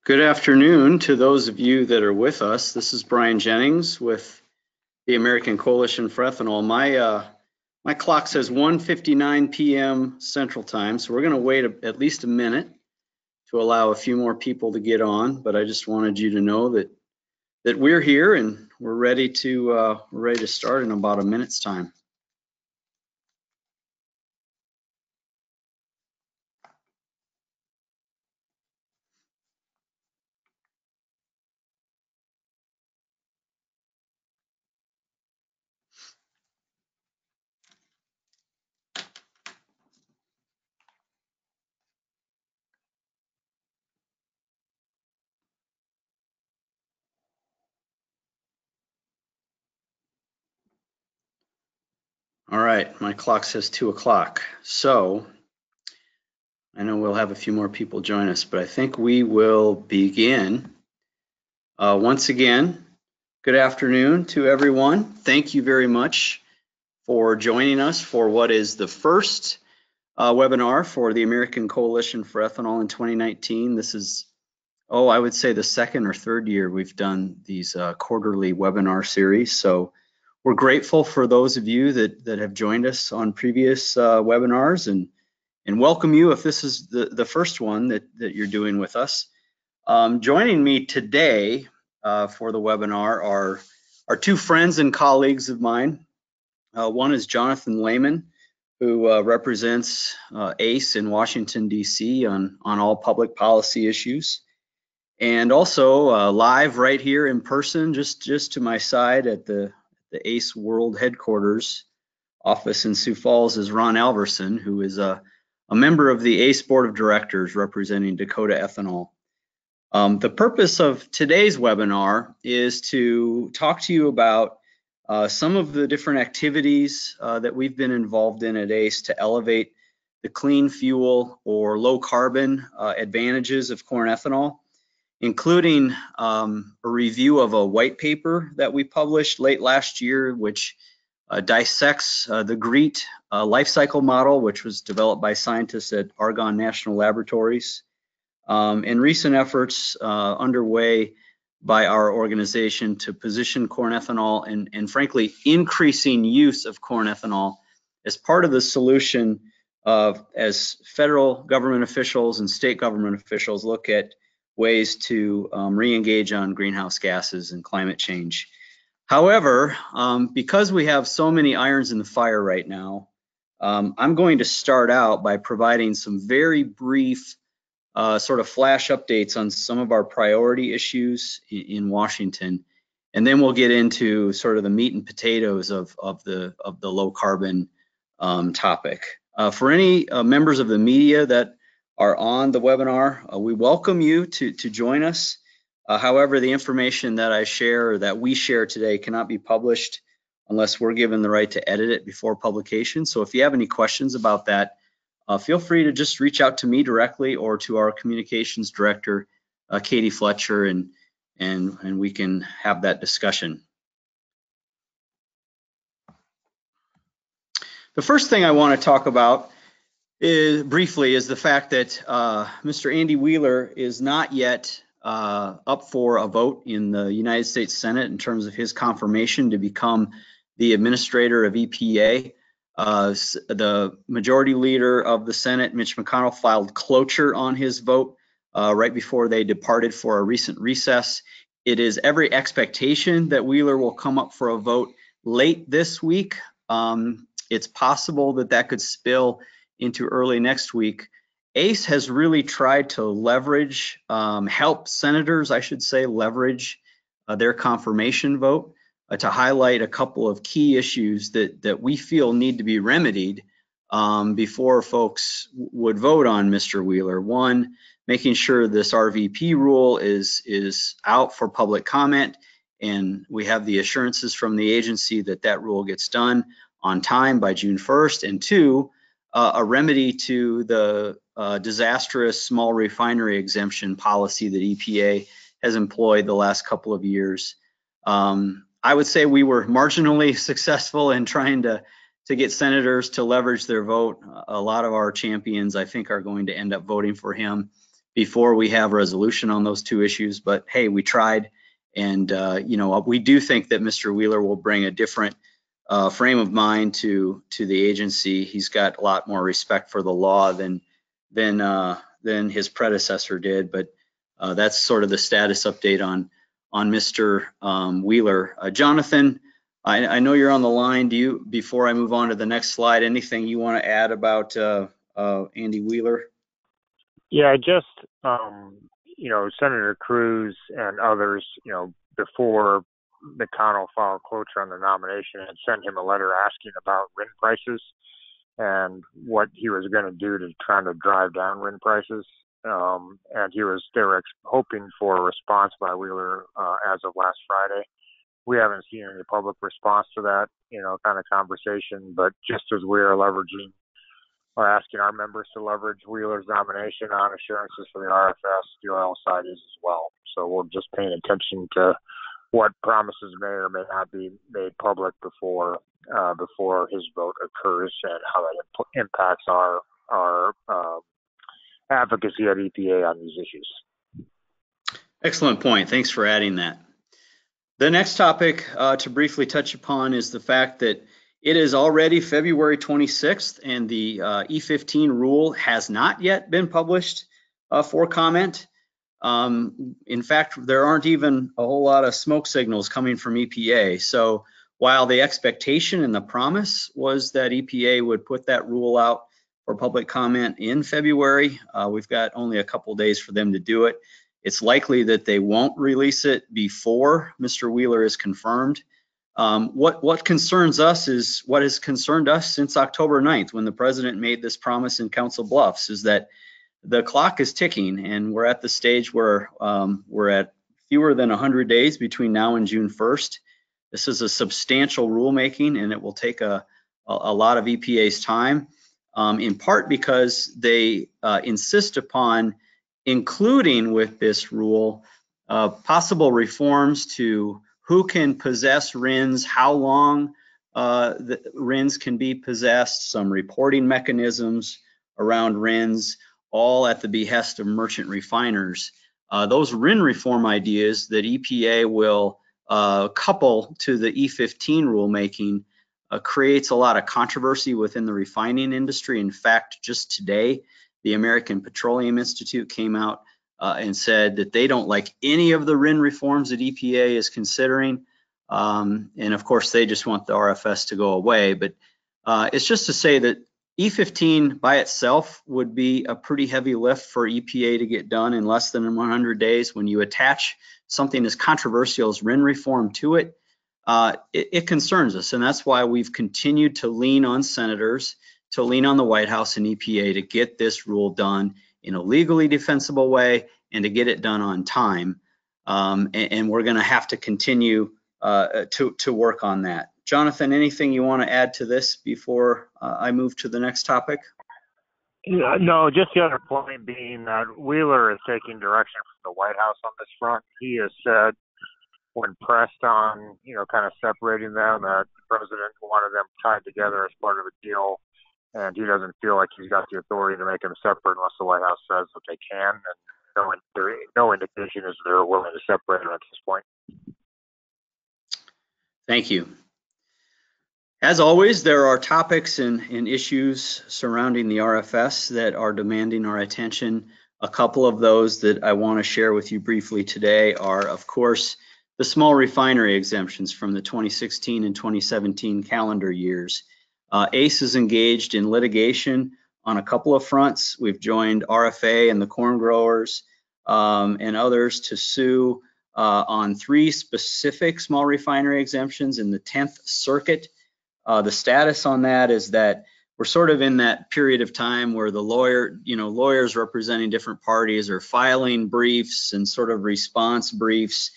Good afternoon to those of you that are with us. This is Brian Jennings with the American Coalition for Ethanol. My clock says 1:59 p.m. Central Time, so we're going to wait at least a minute to allow a few more people to get on. But I just wanted you to know that we're here and we're ready to start in about a minute's time. All right, my clock says 2 o'clock. So I know we'll have a few more people join us, but I think we will begin. Once again, good afternoon to everyone. Thank you very much for joining us for what is the first webinar for the American Coalition for Ethanol in 2019. This is, I would say the second or third year we've done these quarterly webinar series. So we're grateful for those of you that have joined us on previous webinars and welcome you if this is the first one that you're doing with us. Joining me today for the webinar are two friends and colleagues of mine. One is Jonathan Lehman, who represents ACE in Washington, D.C. on all public policy issues. And also live right here in person, just to my side at the ACE World Headquarters office in Sioux Falls is Ron Alverson, who is a member of the ACE Board of Directors representing Dakota Ethanol. The purpose of today's webinar is to talk to you about some of the different activities that we've been involved in at ACE to elevate the clean fuel or low carbon advantages of corn ethanol, including a review of a white paper that we published late last year, which dissects the GREET life cycle model, which was developed by scientists at Argonne National Laboratories, and recent efforts underway by our organization to position corn ethanol and frankly, increasing use of corn ethanol as part of the solution as federal government officials and state government officials look at ways to re-engage on greenhouse gases and climate change. However, because we have so many irons in the fire right now, I'm going to start out by providing some very brief sort of flash updates on some of our priority issues in Washington, and then we'll get into sort of the meat and potatoes of the low carbon topic. For any members of the media that are on the webinar, we welcome you to join us. However, the information that I share or that we share today cannot be published unless we're given the right to edit it before publication. So if you have any questions about that, feel free to just reach out to me directly or to our communications director, Katie Fletcher, and we can have that discussion. The first thing I want to talk about briefly is the fact that Mr. Andy Wheeler is not yet up for a vote in the United States Senate in terms of his confirmation to become the administrator of EPA. The majority leader of the Senate, Mitch McConnell, filed cloture on his vote right before they departed for a recent recess. It is every expectation that Wheeler will come up for a vote late this week. It's possible that that could spill into early next week. ACE has really tried to leverage, help senators, I should say, leverage their confirmation vote to highlight a couple of key issues that we feel need to be remedied before folks would vote on Mr. Wheeler. One, making sure this RVP rule is out for public comment, and we have the assurances from the agency that that rule gets done on time by June 1st. And two, a remedy to the disastrous small refinery exemption policy that EPA has employed the last couple of years. I would say we were marginally successful in trying to get senators to leverage their vote. A lot of our champions, I think, are going to end up voting for him. before we have resolution on those two issues. But hey, we tried, and you know, we do think that Mr. Wheeler will bring a different frame of mind to the agency. He's got a lot more respect for the law than his predecessor did. But that's sort of the status update on Mr. Wheeler. Jonathan, I know you're on the line. Do you, before I move on to the next slide, anything you want to add about Andy Wheeler? Yeah, just, you know, Senator Cruz and others, you know, before McConnell filed cloture on the nomination, had sent him a letter asking about RIN prices and what he was going to do to try to drive down RIN prices. And they were hoping for a response by Wheeler as of last Friday. We haven't seen any public response to that, you know, kind of conversation, but just as we are leveraging or asking our members to leverage Wheeler's nomination on assurances for the RFS, the oil side is as well. So we're just paying attention to what promises may or may not be made public before his vote occurs, and how that impacts our advocacy at EPA on these issues. Excellent point. Thanks for adding that. The next topic to briefly touch upon is the fact that it is already February 26th, and the E15 rule has not yet been published for comment. In fact, there aren't even a whole lot of smoke signals coming from EPA. So while the expectation and the promise was that EPA would put that rule out for public comment in February, we've got only a couple days for them to do it. It's likely that they won't release it before Mr. Wheeler is confirmed. What concerns us is what has concerned us since October 9th, when the president made this promise in Council Bluffs, is that the clock is ticking, and we're at the stage where we're at fewer than 100 days between now and June 1st. This is a substantial rulemaking, and it will take a lot of EPA's time, in part because they insist upon including with this rule possible reforms to who can possess RINs, how long the RINs can be possessed, some reporting mechanisms around RINs, all at the behest of merchant refiners. Those RIN reform ideas that EPA will couple to the E15 rulemaking creates a lot of controversy within the refining industry. In fact, just today, the American Petroleum Institute came out and said that they don't like any of the RIN reforms that EPA is considering. And of course, they just want the RFS to go away. But it's just to say that E15 by itself would be a pretty heavy lift for EPA to get done in less than 100 days. When you attach something as controversial as RIN reform to it, it concerns us. And that's why we've continued to lean on senators, to lean on the White House and EPA to get this rule done in a legally defensible way and to get it done on time. And we're going to have to continue to work on that. Jonathan, anything you want to add to this before I move to the next topic? No, just the other point being that Wheeler is taking direction from the White House on this front. He has said, when pressed on, you know, kind of separating them, that the president wanted them tied together as part of a deal, and he doesn't feel like he's got the authority to make them separate unless the White House says that they can, and no indication is they're willing to separate them at this point. Thank you. As always, there are topics and issues surrounding the RFS that are demanding our attention. A couple of those that I want to share with you briefly today are, of course, the small refinery exemptions from the 2016 and 2017 calendar years. ACE is engaged in litigation on a couple of fronts. We've joined RFA and the corn growers and others to sue on 3 specific small refinery exemptions in the 10th Circuit. The status on that is that we're sort of in that period of time where the lawyers representing different parties are filing briefs and sort of response briefs.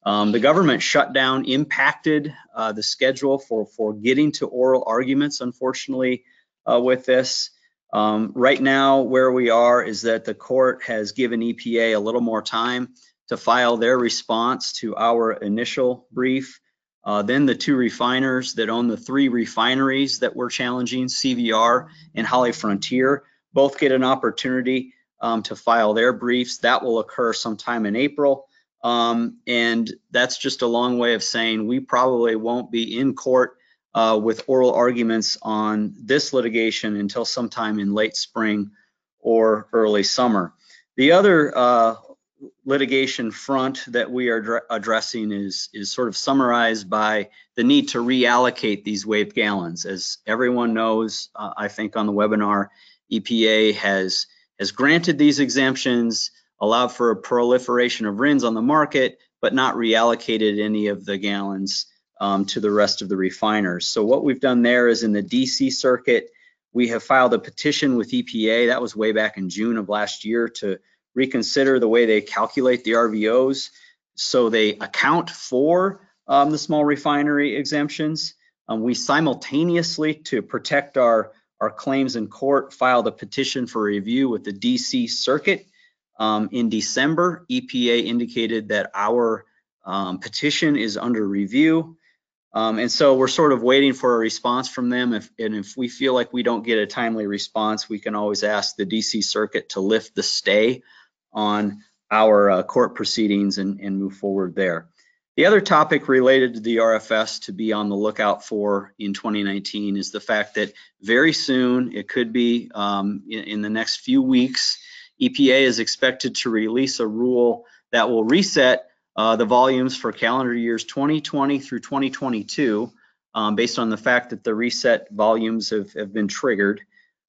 The government shutdown impacted the schedule for getting to oral arguments, unfortunately, with this. Right now, where we are is that the court has given EPA a little more time to file their response to our initial brief. Then the 2 refiners that own the 3 refineries that we're challenging, CVR and Holly Frontier, both get an opportunity to file their briefs. That will occur sometime in April. And that's just a long way of saying we probably won't be in court with oral arguments on this litigation until sometime in late spring or early summer. The other litigation front that we are addressing is sort of summarized by the need to reallocate these waived gallons. As everyone knows, I think on the webinar, EPA has granted these exemptions, allowed for a proliferation of RINs on the market, but not reallocated any of the gallons to the rest of the refiners. So what we've done there is in the DC circuit, we have filed a petition with EPA. That was way back in June of last year to reconsider the way they calculate the RVOs so they account for the small refinery exemptions. We simultaneously, to protect our claims in court, filed a petition for review with the DC circuit. In December, EPA indicated that our petition is under review. And so we're sort of waiting for a response from them. If we feel like we don't get a timely response, we can always ask the DC circuit to lift the stay on our court proceedings and move forward there. The other topic related to the RFS to be on the lookout for in 2019 is the fact that very soon, it could be in the next few weeks, EPA is expected to release a rule that will reset the volumes for calendar years 2020 through 2022 based on the fact that the reset volumes have been triggered.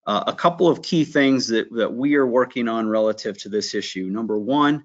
A couple of key things that we are working on relative to this issue. Number one,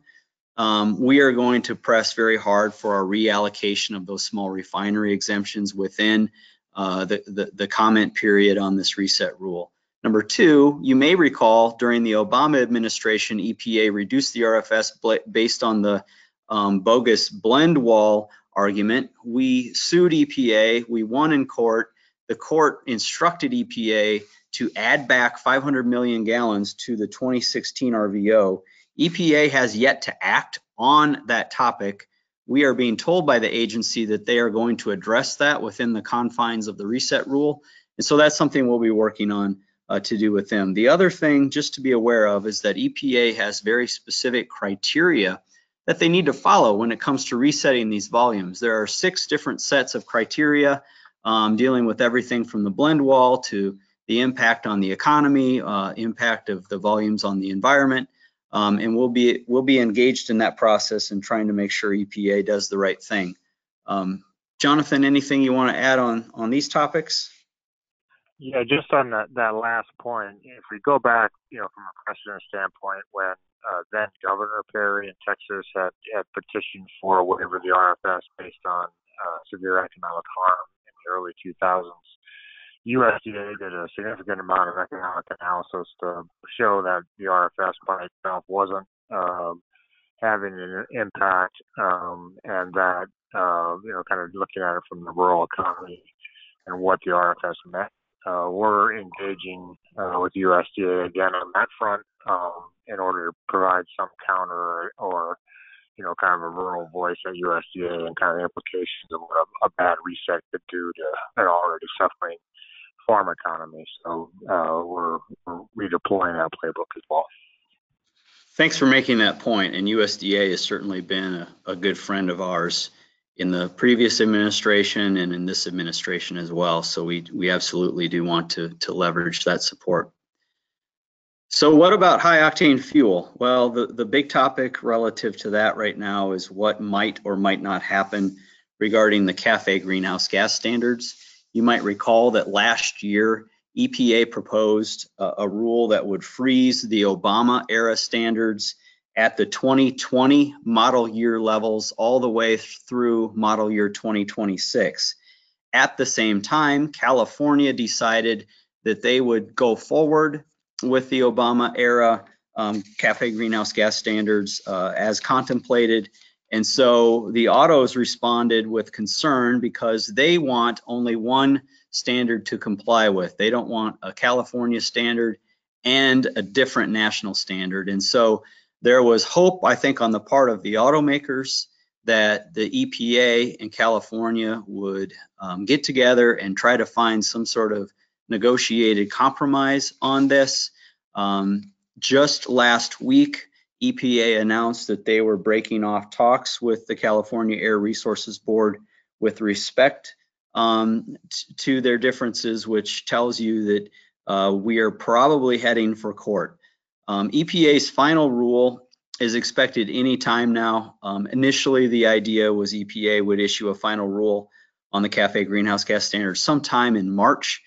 we are going to press very hard for our reallocation of those small refinery exemptions within the comment period on this reset rule. Number two, you may recall during the Obama administration, EPA reduced the RFS based on the bogus blend wall argument. We sued EPA, we won in court. The court instructed EPA to add back 500 million gallons to the 2016 RVO. EPA has yet to act on that topic. We are being told by the agency that they are going to address that within the confines of the reset rule. And so that's something we'll be working on to do with them. The other thing just to be aware of is that EPA has very specific criteria that they need to follow when it comes to resetting these volumes. There are 6 different sets of criteria dealing with everything from the blend wall to the impact on the economy, impact of the volumes on the environment. And we'll be engaged in that process and trying to make sure EPA does the right thing. Jonathan, anything you want to add on these topics? Yeah, just on that last point, if we go back, from a precedent standpoint, when then Governor Perry in Texas had petitioned for a waiver of the RFS based on severe economic harm in the early 2000s, USDA did a significant amount of economic analysis to show that the RFS by itself wasn't having an impact, and that, kind of looking at it from the rural economy and what the RFS meant. We're engaging with USDA again on that front in order to provide some counter or kind of a rural voice at USDA and kind of implications of what a bad reset could do to an already suffering farm economy. So we're redeploying that playbook as well. Thanks for making that point. And USDA has certainly been a good friend of ours in the previous administration and in this administration as well. So we absolutely do want to leverage that support. So what about high octane fuel? Well, the big topic relative to that right now is what might or might not happen regarding the CAFE greenhouse gas standards. You might recall that last year, EPA proposed a rule that would freeze the Obama era standards at the 2020 model year levels all the way through model year 2026. At the same time, California decided that they would go forward with the Obama era CAFE greenhouse gas standards as contemplated. And so the autos responded with concern because they want only one standard to comply with. They don't want a California standard and a different national standard. And so there was hope, I think, on the part of the automakers that the EPA and California would get together and try to find some sort of negotiated compromise on this. Just last week, EPA announced that they were breaking off talks with the California Air Resources Board with respect to their differences, which tells you that we are probably heading for court. EPA's final rule is expected any time now. Initially, the idea was EPA would issue a final rule on the CAFE greenhouse gas standards sometime in March.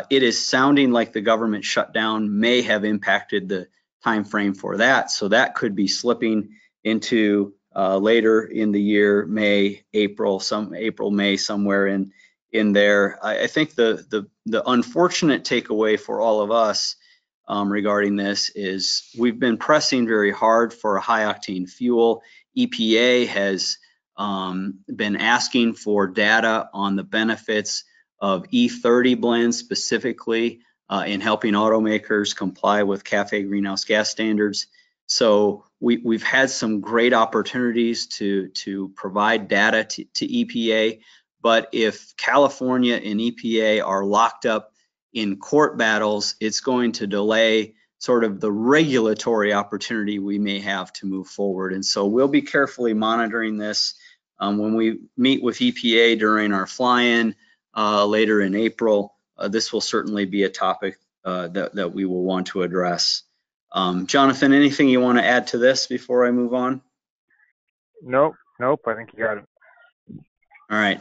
It is sounding like the government shutdown may have impacted the time frame for that, so that could be slipping into later in the year, May, April, May, somewhere in there. I think the unfortunate takeaway for all of us regarding this is we've been pressing very hard for a high octane fuel. EPA has been asking for data on the benefits of E30 blends specifically in helping automakers comply with CAFE greenhouse gas standards. So we've had some great opportunities to provide data to EPA, but if California and EPA are locked up in court battles, it's going to delay sort of the regulatory opportunity we may have to move forward. And so we'll be carefully monitoring this when we meet with EPA during our fly-in later in April. This will certainly be a topic that we will want to address. Jonathan, anything you want to add to this before I move on? Nope, I think you got it. All right.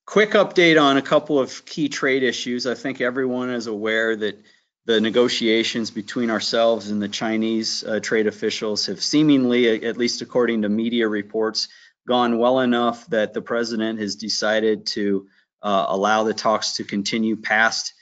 Quick update on a couple of key trade issues. I think everyone is aware that the negotiations between ourselves and the Chinese trade officials have seemingly, at least according to media reports, gone well enough that the president has decided to allow the talks to continue past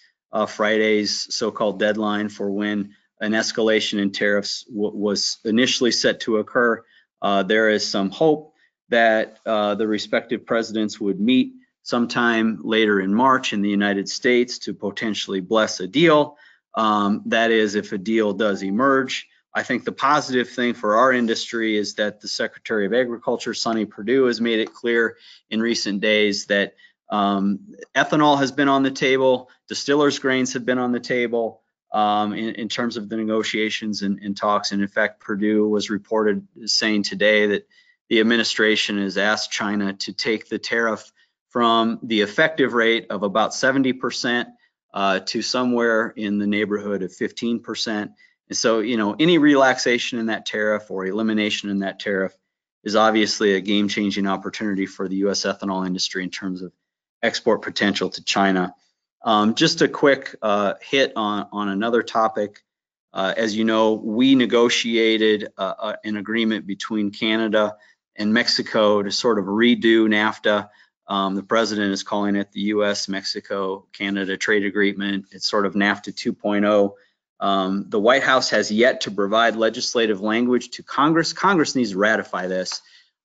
Friday's so-called deadline for when an escalation in tariffs was initially set to occur. There is some hope that the respective presidents would meet sometime later in March in the United States to potentially bless a deal. That is, if a deal does emerge. I think the positive thing for our industry is that the Secretary of Agriculture, Sonny Perdue, has made it clear in recent days that ethanol has been on the table, distillers' grains have been on the table in terms of the negotiations and talks. And in fact, Perdue was reported saying today that the administration has asked China to take the tariff from the effective rate of about 70% to somewhere in the neighborhood of 15%. And so, any relaxation in that tariff or elimination in that tariff is obviously a game-changing opportunity for the U.S. ethanol industry in terms of export potential to China. Just a quick hit on another topic. As you know, we negotiated an agreement between Canada and Mexico to sort of redo NAFTA. The president is calling it the U.S., Mexico, Canada trade agreement. It's sort of NAFTA 2.0. The White House has yet to provide legislative language to Congress. Congress needs to ratify this.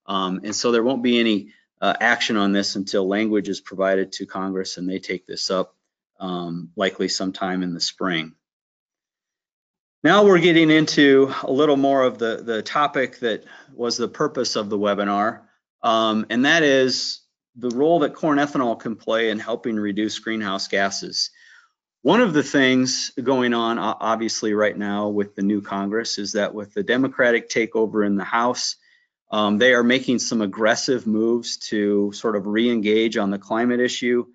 And so there won't be any action on this until language is provided to Congress and they take this up likely sometime in the spring. Now we're getting into a little more of the topic that was the purpose of the webinar, and that is the role that corn ethanol can play in helping reduce greenhouse gases. One of the things going on, obviously, right now with the new Congress is that with the Democratic takeover in the House, they are making some aggressive moves to sort of re-engage on the climate issue.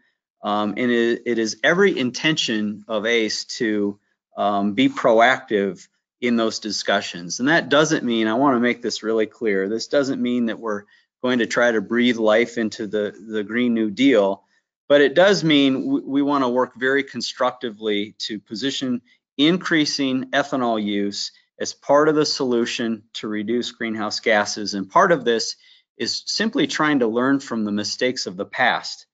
And it is every intention of ACE to be proactive in those discussions. And that doesn't mean, I want to make this really clear, this doesn't mean that we're going to try to breathe life into the Green New Deal, but it does mean we want to work very constructively to position increasing ethanol use as part of the solution to reduce greenhouse gases. And part of this is simply trying to learn from the mistakes of the past.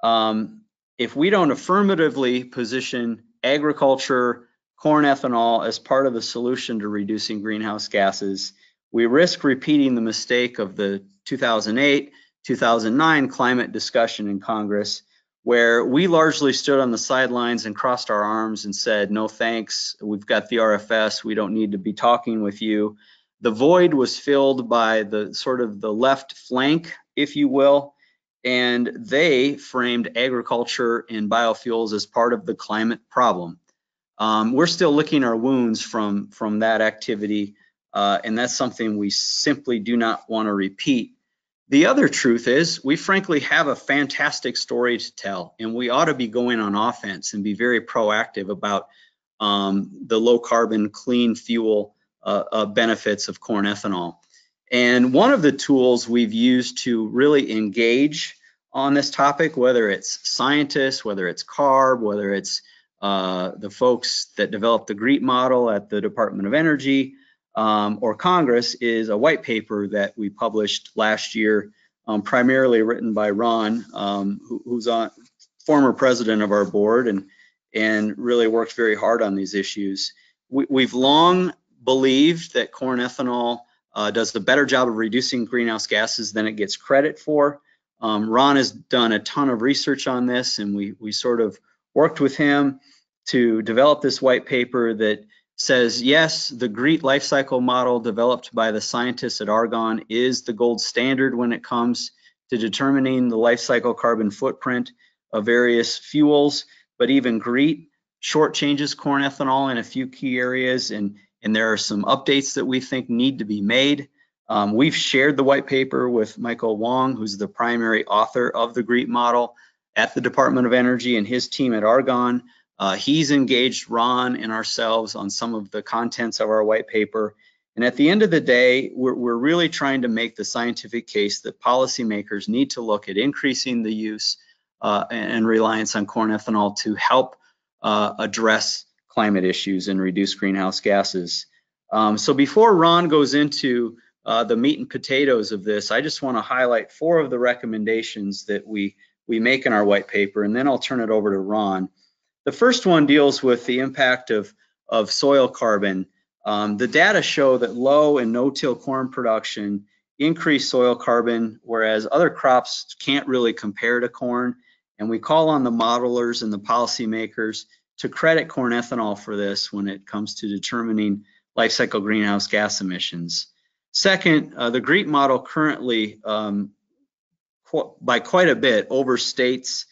If we don't affirmatively position agriculture, corn ethanol as part of the solution to reducing greenhouse gases, we risk repeating the mistake of the 2008, 2009 climate discussion in Congress, where we largely stood on the sidelines and crossed our arms and said, no thanks, we've got the RFS, we don't need to be talking with you. The void was filled by the sort of the left flank, if you will, and they framed agriculture and biofuels as part of the climate problem. we're still licking our wounds from that activity, and that's something we simply do not want to repeat. The other truth is we frankly have a fantastic story to tell, and we ought to be going on offense and be very proactive about the low carbon clean fuel benefits of corn ethanol. And one of the tools we've used to really engage on this topic, whether it's scientists, whether it's CARB, whether it's the folks that developed the GREET model at the Department of Energy, or Congress, is a white paper that we published last year, primarily written by Ron, who's a former president of our board and really worked very hard on these issues. We've long believed that corn ethanol does a better job of reducing greenhouse gases than it gets credit for. Ron has done a ton of research on this, and we sort of worked with him to develop this white paper that says, yes, the GREET life cycle model developed by the scientists at Argonne is the gold standard when it comes to determining the life cycle carbon footprint of various fuels, but even GREET shortchanges corn ethanol in a few key areas, and there are some updates that we think need to be made. We've shared the white paper with Michael Wong, who's the primary author of the GREET model at the Department of Energy, and his team at Argonne. He's engaged Ron and ourselves on some of the contents of our white paper. And at the end of the day, we're really trying to make the scientific case that policymakers need to look at increasing the use and reliance on corn ethanol to help address climate issues and reduce greenhouse gases. So before Ron goes into the meat and potatoes of this, I just want to highlight 4 of the recommendations that we make in our white paper, and then I'll turn it over to Ron. The first one deals with the impact of soil carbon. The data show that low and no-till corn production increase soil carbon, whereas other crops can't really compare to corn. And we call on the modelers and the policymakers to credit corn ethanol for this when it comes to determining life cycle greenhouse gas emissions. Second, the GREET model currently, by quite a bit, overstates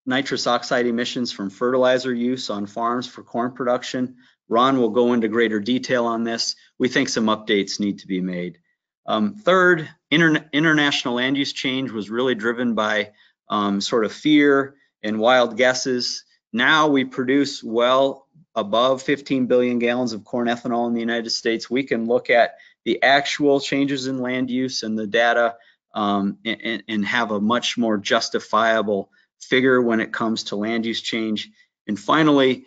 nitrous oxide emissions from fertilizer use on farms for corn production. Ron will go into greater detail on this. We think some updates need to be made. Third, international land use change was really driven by sort of fear and wild guesses. Now we produce well above 15 billion gallons of corn ethanol in the United States. We can look at the actual changes in land use and the data and have a much more justifiable figure when it comes to land use change. And finally,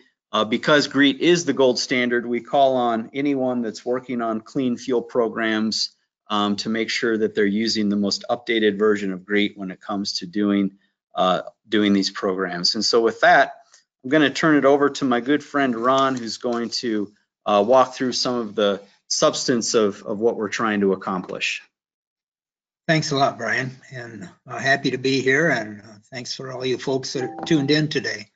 because GREET is the gold standard, we call on anyone that's working on clean fuel programs to make sure that they're using the most updated version of GREET when it comes to doing these programs. And so with that, I'm going to turn it over to my good friend Ron, who's going to walk through some of the substance of what we're trying to accomplish. Thanks a lot, Brian, and happy to be here, and thanks for all you folks that are tuned in today.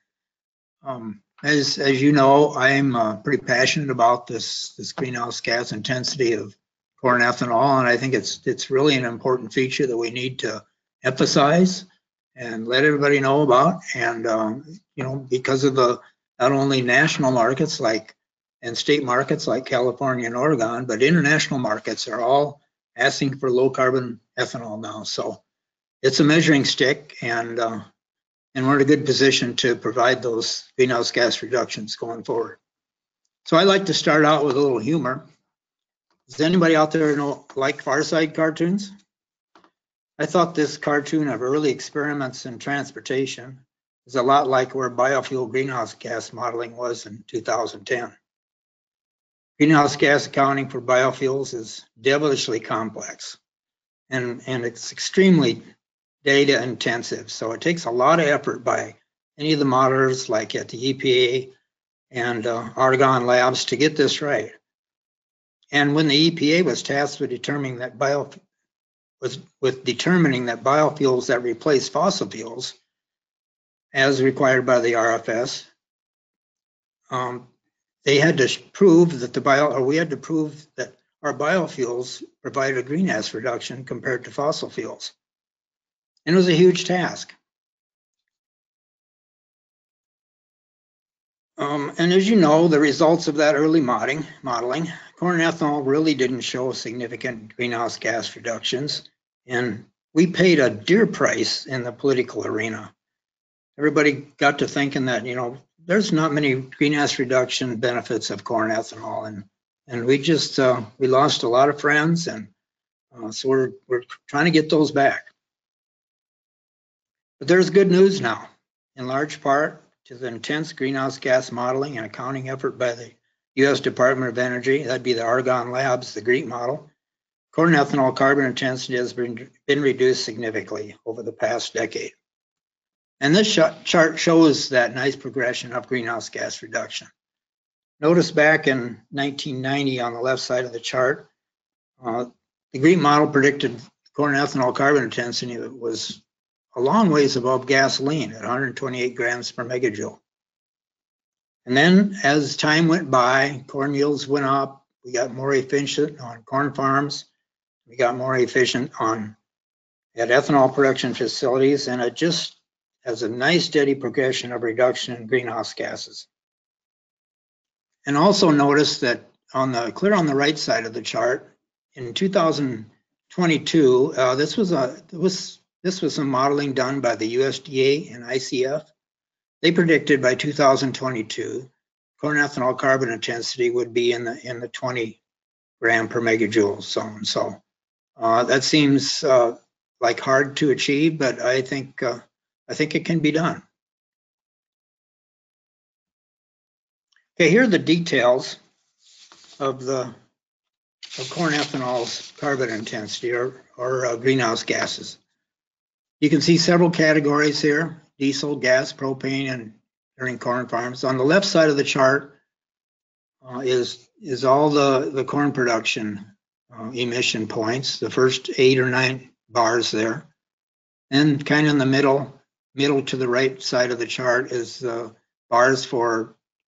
As you know, I'm pretty passionate about this greenhouse gas intensity of corn ethanol, and I think it's really an important feature that we need to emphasize and let everybody know about. And you know, because of the not only national markets and state markets like California and Oregon, but international markets are all asking for low carbon ethanol now. So it's a measuring stick, and we're in a good position to provide those greenhouse gas reductions going forward. So I like to start out with a little humor. Does anybody out there like Far Side cartoons? I thought this cartoon of early experiments in transportation is a lot like where biofuel greenhouse gas modeling was in 2010. Greenhouse gas accounting for biofuels is devilishly complex, and it's extremely data intensive. So it takes a lot of effort by any of the modelers like at the EPA and Argonne labs to get this right. And when the EPA was tasked with determining that biofuels that replace fossil fuels, as required by the RFS, they had to prove that we had to prove that our biofuels provide a greenhouse reduction compared to fossil fuels. And it was a huge task. And as you know, the results of that early modeling, corn ethanol really didn't show significant greenhouse gas reductions. And we paid a dear price in the political arena. Everybody got to thinking that, there's not many greenhouse reduction benefits of corn ethanol. And we just, we lost a lot of friends. And so we're trying to get those back. But there's good news now, in large part to the intense greenhouse gas modeling and accounting effort by the U.S. Department of Energy. That'd be the Argonne Labs, the GREET model. Corn ethanol carbon intensity has been reduced significantly over the past decade. And this chart shows that nice progression of greenhouse gas reduction. Notice back in 1990 on the left side of the chart, the GREET model predicted corn ethanol carbon intensity that was a long ways above gasoline at 128 grams per megajoule. And then as time went by, corn yields went up. We got more efficient on corn farms. We got more efficient at ethanol production facilities, and it just has a nice steady progression of reduction in greenhouse gases. And also notice that clear on the right side of the chart, in 2022, this was some modeling done by the USDA and ICF. They predicted by 2022, corn ethanol carbon intensity would be in the 20 gram per megajoule zone. So that seems like hard to achieve, but I think it can be done. Okay, here are the details of corn ethanol's carbon intensity or greenhouse gases. You can see several categories here: diesel, gas, propane, and during corn farms. On the left side of the chart is all the corn production emission points, the first 8 or 9 bars there. And kind of in the middle to the right side of the chart is the bars for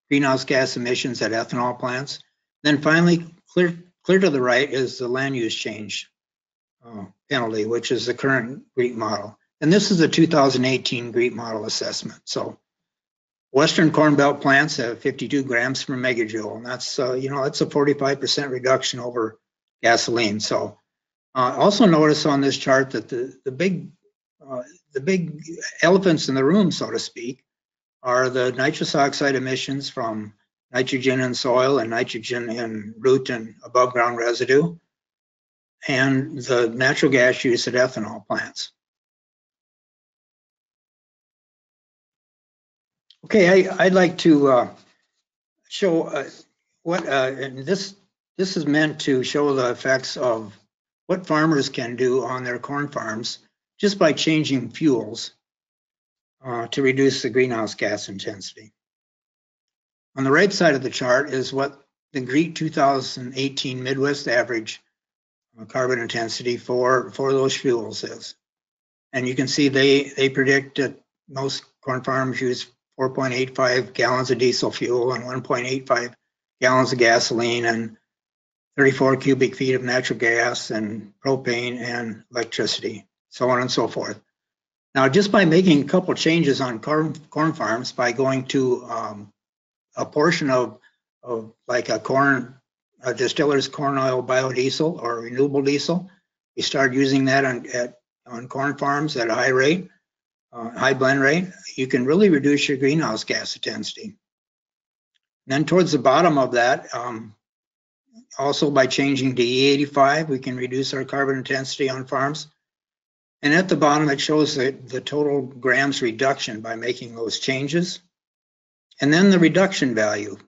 greenhouse gas emissions at ethanol plants. Then finally, clear to the right is the land use change penalty, which is the current GREET model. And this is the 2018 GREET model assessment. So Western Corn Belt plants have 52 grams per megajoule, and that's that's a 45% reduction over gasoline. So also notice on this chart that the big elephants in the room, so to speak, are the nitrous oxide emissions from nitrogen in soil and nitrogen in root and above ground residue, and the natural gas use at ethanol plants. Okay, I'd like to show and this is meant to show the effects of what farmers can do on their corn farms just by changing fuels to reduce the greenhouse gas intensity. On the right side of the chart is what the GREET 2018 Midwest average carbon intensity for those fuels is. And you can see they predict that most corn farms use 4.85 gallons of diesel fuel and 1.85 gallons of gasoline and 34 cubic feet of natural gas and propane and electricity, so on and so forth. Now, just by making a couple changes on corn farms, by going to a portion of like a distiller's corn oil biodiesel or renewable diesel, you start using that on corn farms at a high rate, high blend rate, you can really reduce your greenhouse gas intensity. And then towards the bottom of that, also by changing to E85, we can reduce our carbon intensity on farms. And at the bottom, it shows the total grams reduction by making those changes. And then the reduction value,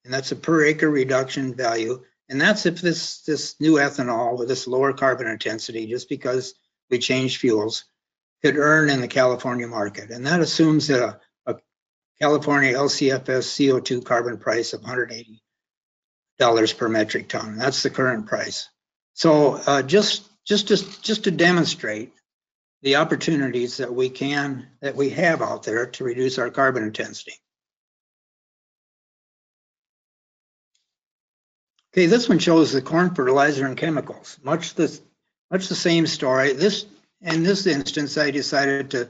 and that's a per acre reduction value. And that's if this new ethanol with this lower carbon intensity, just because we changed fuels, could earn in the California market. And that assumes that a California LCFS CO2 carbon price of $180 per metric ton. That's the current price. So just to demonstrate the opportunities that we have out there to reduce our carbon intensity. Okay, this one shows the corn fertilizer and chemicals. Much the same story. In this instance, I decided to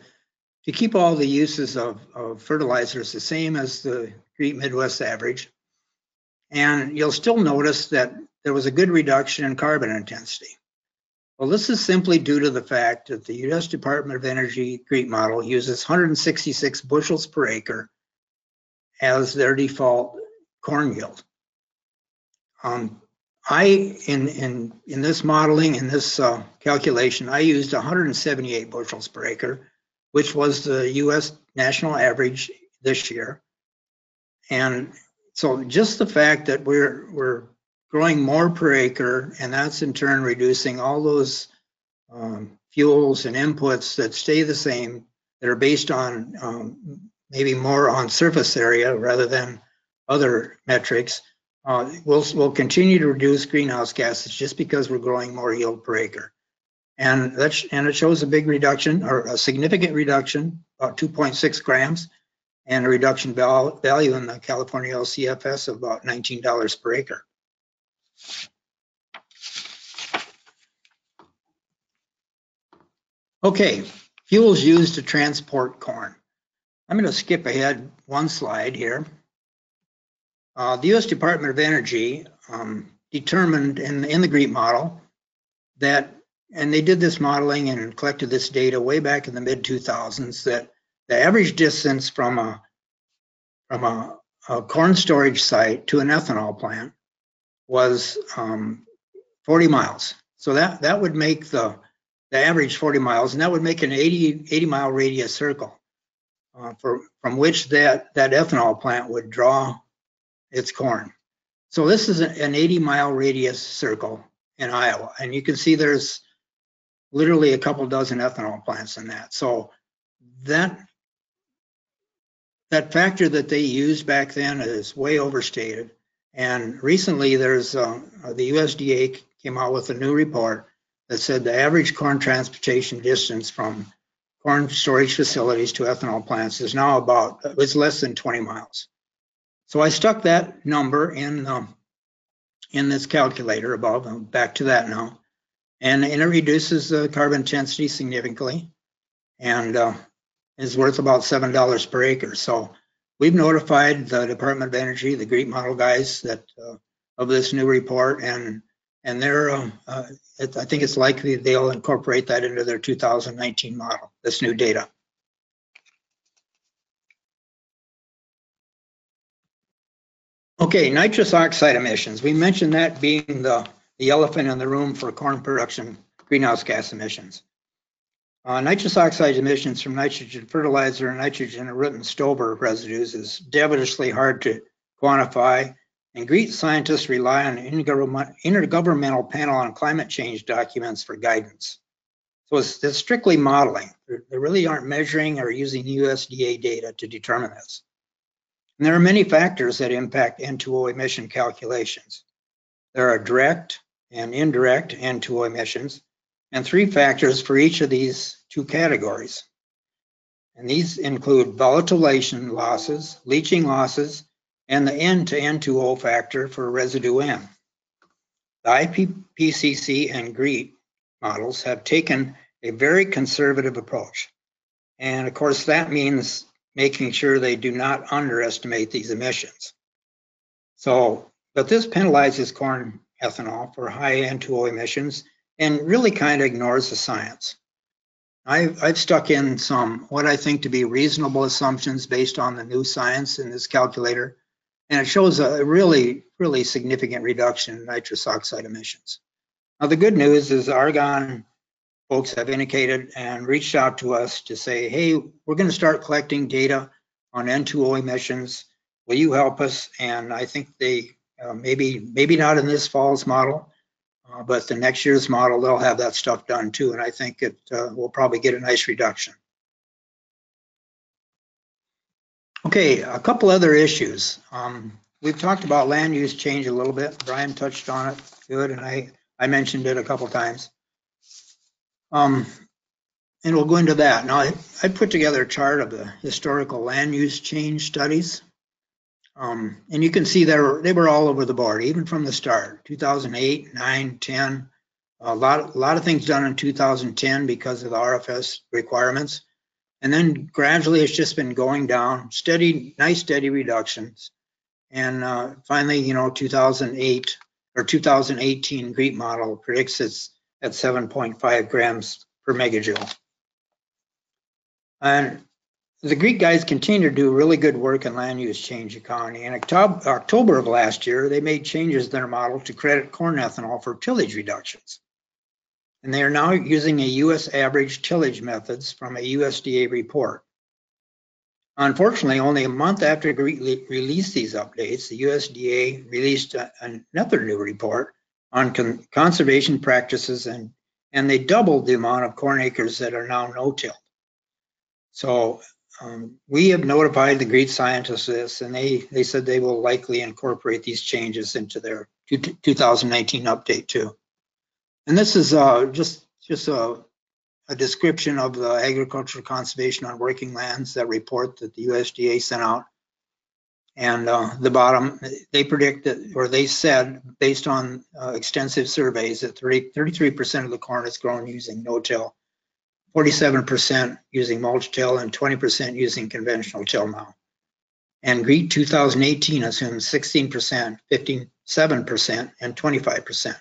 to keep all the uses of fertilizers the same as the Great Midwest average. And you'll still notice that there was a good reduction in carbon intensity. Well, this is simply due to the fact that the U.S. Department of Energy GREET model uses 166 bushels per acre as their default corn yield. In this modeling, in this calculation, I used 178 bushels per acre, which was the U.S. national average this year. And so just the fact that we're growing more per acre, and that's in turn reducing all those fuels and inputs that stay the same, that are based on maybe more on surface area rather than other metrics, we'll continue to reduce greenhouse gases just because we're growing more yield per acre. And it shows a big reduction, or a significant reduction, about 2.6 grams, and a reduction value in the California LCFS of about $19 per acre. Okay, fuels used to transport corn. I'm going to skip ahead one slide here. The U.S. Department of Energy determined in the GREET model that, and they did this modeling and collected this data way back in the mid-2000s, that the average distance from a corn storage site to an ethanol plant was 40 miles. So that would make the average 40 miles, and that would make an 80-mile radius circle from which that ethanol plant would draw its corn. So this is an 80-mile radius circle in Iowa, and you can see there's literally a couple dozen ethanol plants in that. So that factor that they used back then is way overstated. And recently there's the USDA came out with a new report that said the average corn transportation distance from corn storage facilities to ethanol plants is now it's less than 20 miles. So I stuck that number in this calculator above, back to that now, and it reduces the carbon intensity significantly, and is worth about $7 per acre. So we've notified the Department of Energy, the GREET model guys, that of this new report, and they're I think it's likely they'll incorporate that into their 2019 model, this new data. Okay, nitrous oxide emissions. We mentioned that being the elephant in the room for corn production greenhouse gas emissions. Nitrous oxide emissions from nitrogen fertilizer and nitrogen enriched stover residues is devilishly hard to quantify, and GREET scientists rely on Intergovernmental Panel on Climate Change documents for guidance. So it's strictly modeling. They really aren't measuring or using USDA data to determine this. And there are many factors that impact N2O emission calculations. There are direct and indirect N2O emissions, and 3 factors for each of these 2 categories. And these include volatilization losses, leaching losses, and the N to N2O factor for residue N. The IPCC and GREET models have taken a very conservative approach. And of course, that means making sure they do not underestimate these emissions. So, but this penalizes corn ethanol for high N2O emissions and really kind of ignores the science. I've stuck in some what I think to be reasonable assumptions based on the new science in this calculator, and it shows a really, really significant reduction in nitrous oxide emissions. Now, the good news is Argonne folks have indicated and reached out to us to say, hey, we're going to start collecting data on N2O emissions. Will you help us? And I think they maybe not in this fall's model, but the next year's model, they'll have that stuff done too. And I think it will probably get a nice reduction. Okay, a couple other issues. We've talked about land use change a little bit. Brian touched on it good, and I mentioned it a couple times. And we'll go into that. Now, I put together a chart of the historical land use change studies. And you can see they were all over the board, even from the start, 2008, 9, 10. A lot of things done in 2010 because of the RFS requirements. And then gradually it's just been going down, nice steady reductions. And finally, 2008 or 2018 GREET model predicts it's at 7.5 grams per megajoule. And the GREET guys continue to do really good work in land use change accounting. In October of last year, they made changes in their model to credit corn ethanol for tillage reductions. And they are now using a US average tillage methods from a USDA report. Unfortunately, only a month after GREET released these updates, the USDA released another new report on conservation practices, and they doubled the amount of corn acres that are now no-till. So we have notified the GREET scientists of this, and they said they will likely incorporate these changes into their 2019 update too. And this is just a description of the Agricultural Conservation on Working Lands, that report that the USDA sent out. And the bottom, they predict that, or they said, based on extensive surveys, that 33% of the corn is grown using no-till, 47% using mulch-till, and 20% using conventional till now. And GREET 2018 assumes 16%, 57%, and 25%.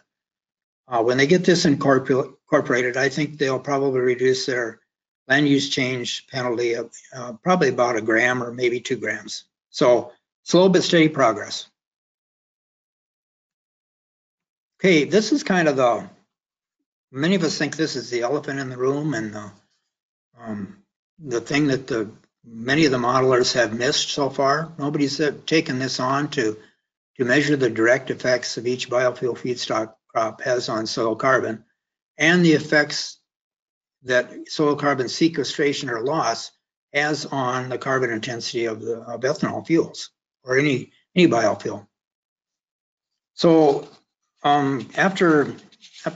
When they get this incorporated, I think they'll probably reduce their land use change penalty of probably about 1 gram or maybe 2 grams. So slow but steady progress. Okay, this is kind of many of us think this is the elephant in the room, and the thing that many of the modelers have missed so far. Nobody's taken this on to measure the direct effects of each biofuel feedstock crop has on soil carbon, and the effects that soil carbon sequestration or loss has on the carbon intensity of ethanol fuels or any biofuel. So after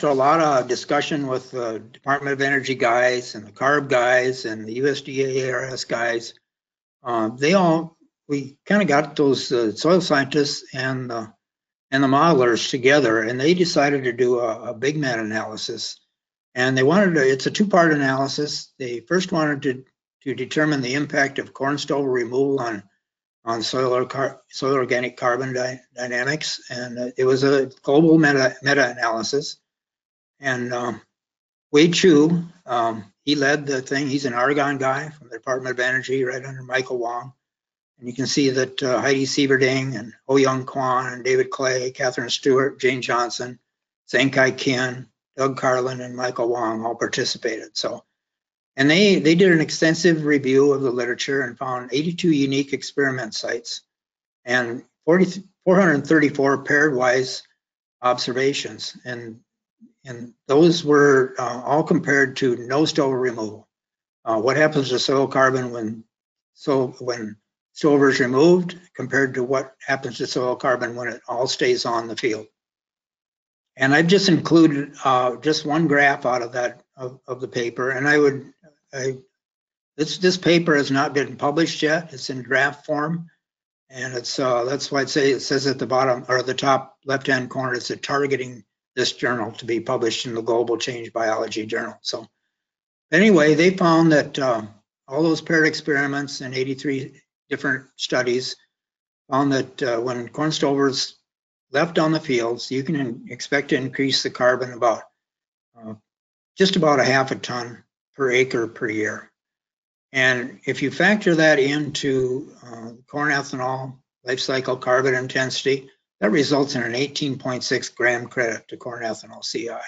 a lot of discussion with the Department of Energy guys and the CARB guys and the USDA ARS guys, we kind of got those soil scientists and the modelers together, and they decided to do a big meta-analysis. And they wanted to, it's a two-part analysis. They first wanted to determine the impact of corn stover removal on soil organic carbon dynamics. And it was a global meta-analysis. And Wade Chu, he led the thing. He's an Argonne guy from the Department of Energy, right under Michael Wong. And you can see that Heidi Sieverding and Ho Young Kwan and David Clay, Catherine Stewart, Jane Johnson, Zhang-Kai Kin, Doug Carlin, and Michael Wong all participated. So, and they did an extensive review of the literature and found 82 unique experiment sites and 434 paired-wise observations. And those were all compared to no stover removal. What happens to soil carbon when stover is removed compared to what happens to soil carbon when it all stays on the field. And I've just included just one graph out of that of the paper, and this paper has not been published yet. It's in draft form, and it's that's why it says at the bottom or the top left-hand corner, it's targeting this journal to be published in the Global Change Biology Journal. So anyway, they found that all those paired experiments in 83 different studies found that when corn stovers left on the fields, you can expect to increase the carbon about just about 0.5 ton per acre per year. And if you factor that into corn ethanol life cycle carbon intensity, that results in an 18.6 gram credit to corn ethanol CI.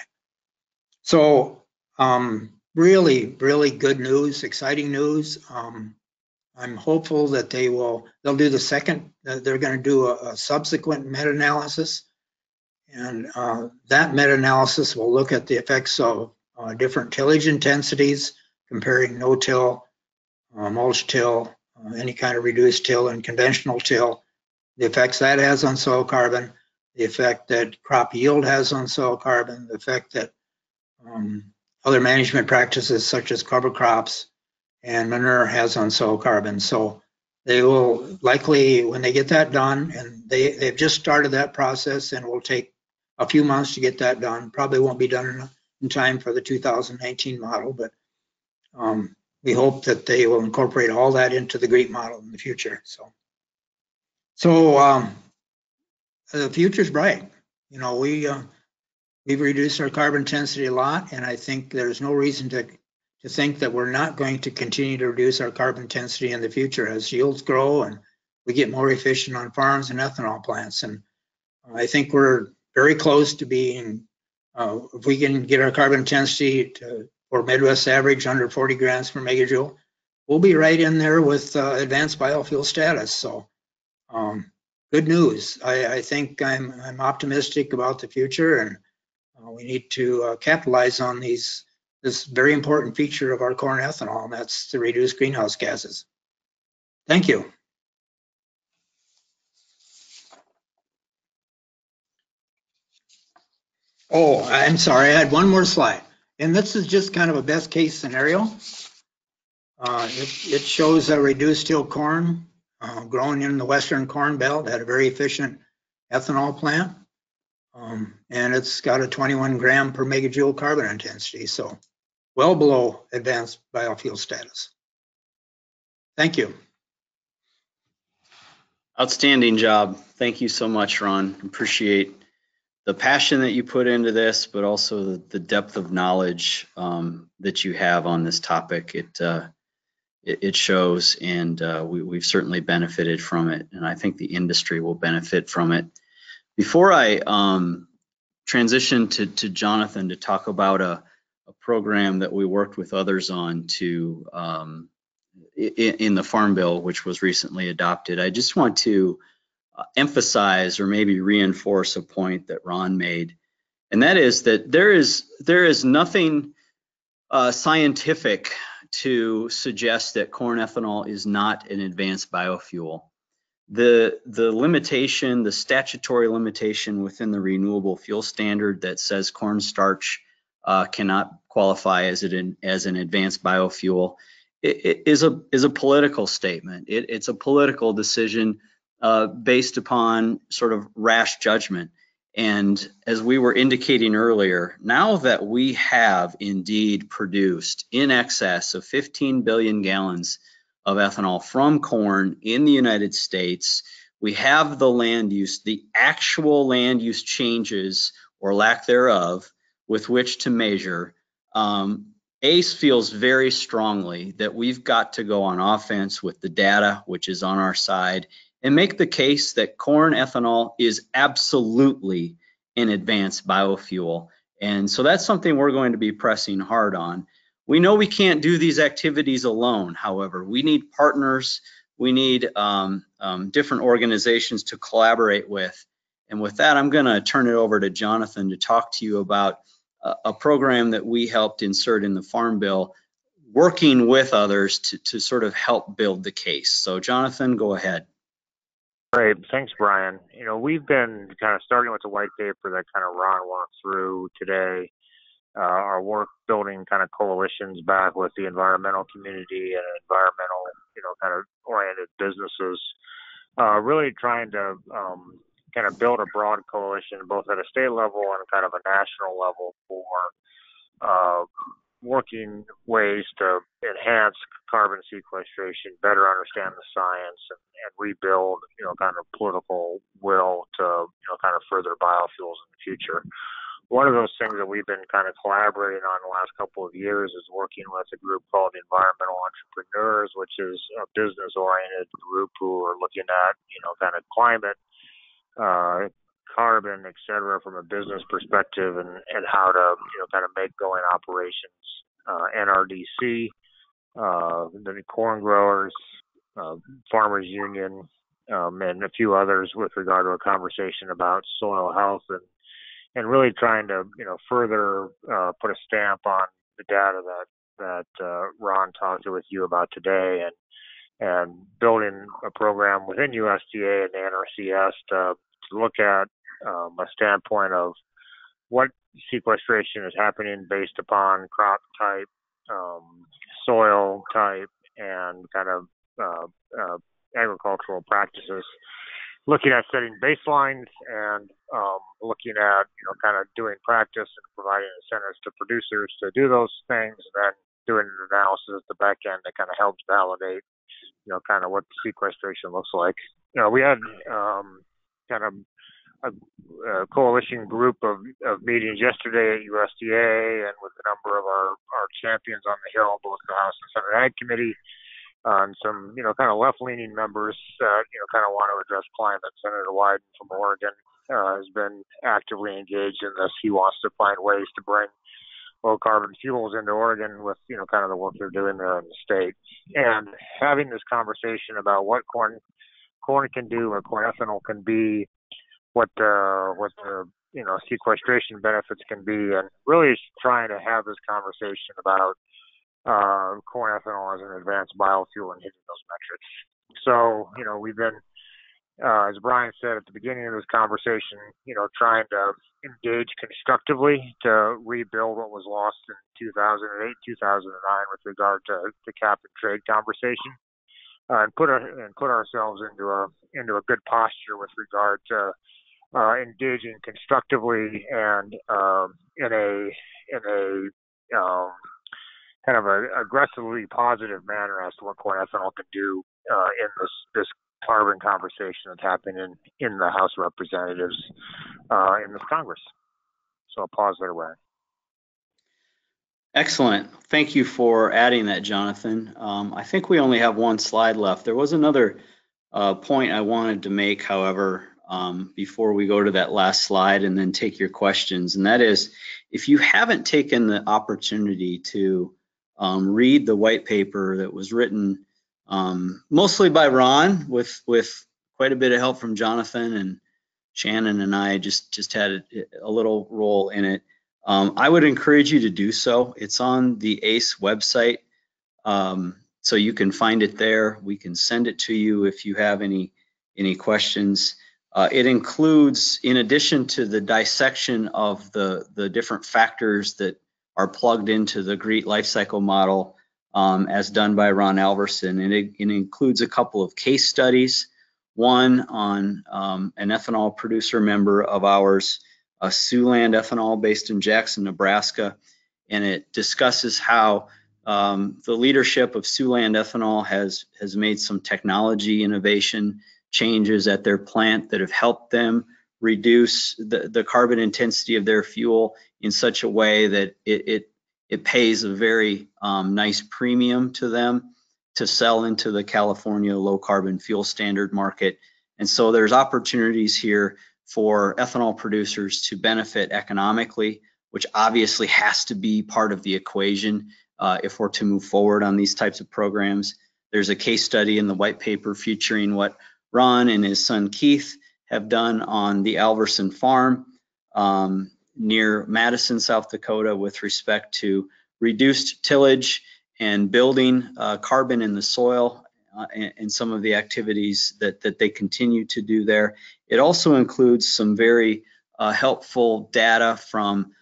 So really, really good news, exciting news. I'm hopeful that they'll do the second, they're going to do a subsequent meta-analysis. And that meta-analysis will look at the effects of different tillage intensities, comparing no-till, mulch-till, any kind of reduced till and conventional till, the effects that has on soil carbon, the effect that crop yield has on soil carbon, the effect that other management practices such as cover crops and manure has on soil carbon. So they will likely, when they get that done, and they've just started that process and will take a few months to get that done, probably won't be done in time for the 2019 model, but we hope that they will incorporate all that into the GREET model in the future. So the future's bright. You know, we've reduced our carbon intensity a lot, and I think there's no reason to think that we're not going to continue to reduce our carbon intensity in the future as yields grow and we get more efficient on farms and ethanol plants. And I think we're very close to being, if we can get our carbon intensity for Midwest average under 40 grams per megajoule, we'll be right in there with advanced biofuel status. So good news. I think I'm optimistic about the future, and we need to capitalize on this very important feature of our corn ethanol, and that's to reduce greenhouse gases. Thank you. Oh, I'm sorry, I had one more slide. And this is just kind of a best case scenario. It shows a reduced yield corn grown in the Western Corn Belt at a very efficient ethanol plant. And it's got a 21 gram per megajoule carbon intensity, so well below advanced biofuel status. Thank you. Outstanding job. Thank you so much, Ron. Appreciate the passion that you put into this, but also the depth of knowledge that you have on this topic. It shows, and we've certainly benefited from it, and I think the industry will benefit from it. Before I transition to Jonathan to talk about a program that we worked with others on to in the Farm Bill, which was recently adopted, I just want to emphasize or maybe reinforce a point that Ron made, and that is that there is nothing scientific to suggest that corn ethanol is not an advanced biofuel. The limitation, the statutory limitation within the renewable fuel standard that says cornstarch cannot qualify as an advanced biofuel is a political statement. It's a political decision based upon sort of rash judgment. And as we were indicating earlier, now that we have indeed produced in excess of 15 billion gallons of ethanol from corn in the United States, we have the land use, the actual land use changes or lack thereof with which to measure. ACE feels very strongly that we've got to go on offense with the data, which is on our side, and make the case that corn ethanol is absolutely an advanced biofuel. And so that's something we're going to be pressing hard on. We know we can't do these activities alone, however. We need partners, we need different organizations to collaborate with. And with that, I'm gonna turn it over to Jonathan to talk to you about a program that we helped insert in the Farm Bill, working with others to sort of help build the case. So Jonathan, go ahead. Great. Thanks, Brian. You know, we've been kind of starting with the white paper that kind of Ron walked through today, our work building kind of coalitions back with the environmental community and environmental, kind of oriented businesses, really trying to kind of build a broad coalition both at a state level and kind of a national level for working ways to enhance carbon sequestration, better understand the science, and rebuild, kind of political will to, kind of further biofuels in the future. One of those things that we've been kind of collaborating on the last couple of years is working with a group called Environmental Entrepreneurs, which is a business-oriented group who are looking at, kind of climate, carbon, et cetera, from a business perspective, and how to, kind of make going operations. NRDC, the corn growers, farmers union, and a few others with regard to a conversation about soil health and really trying to, further put a stamp on the data that Ron talked with you about today, and building a program within USDA and the NRCS to look at a standpoint of what sequestration is happening based upon crop type, soil type, and kind of agricultural practices. Looking at setting baselines and looking at, kind of doing practice and providing incentives to producers to do those things, and then doing an analysis at the back end that kind of helps validate, kind of what the sequestration looks like. We had kind of a coalition group of meetings yesterday at USDA and with a number of our champions on the Hill, both the House and Senate Ag Committee, and some, kind of left-leaning members that, kind of want to address climate. Senator Wyden from Oregon has been actively engaged in this. He wants to find ways to bring low-carbon fuels into Oregon with, kind of the work they're doing there in the state. And having this conversation about what corn can do, what corn ethanol can be, what the sequestration benefits can be, and really trying to have this conversation about corn ethanol as an advanced biofuel and hitting those metrics. So, we've been, as Brian said at the beginning of this conversation, trying to engage constructively to rebuild what was lost in 2008, 2009 with regard to the cap and trade conversation, and put ourselves into a good posture with regard to engaging constructively and in a kind of a aggressively positive manner as to what corn ethanol can do in this carbon conversation that's happening in the House of Representatives in this Congress. So I'll pause there, Ryan. Excellent. Thank you for adding that, Jonathan. I think we only have one slide left. There was another point I wanted to make, however, before we go to that last slide and then take your questions, and that is, if you haven't taken the opportunity to read the white paper that was written mostly by Ron with quite a bit of help from Jonathan, and Shannon and I just had a little role in it, I would encourage you to do so. It's on the ACE website, so you can find it there. We can send it to you if you have any questions. It includes, in addition to the dissection of the different factors that are plugged into the GREET life cycle model as done by Ron Alverson, and it includes a couple of case studies, one on an ethanol producer member of ours, Siouxland Ethanol based in Jackson, Nebraska, and it discusses how the leadership of Siouxland Ethanol has made some technology innovation changes at their plant that have helped them reduce the carbon intensity of their fuel in such a way that it pays a very nice premium to them to sell into the California low carbon fuel standard market. And so there's opportunities here for ethanol producers to benefit economically, which obviously has to be part of the equation if we're to move forward on these types of programs. There's a case study in the white paper featuring what Ron and his son Keith have done on the Alverson farm near Madison, South Dakota, with respect to reduced tillage and building carbon in the soil and some of the activities that they continue to do there. It also includes some very helpful data from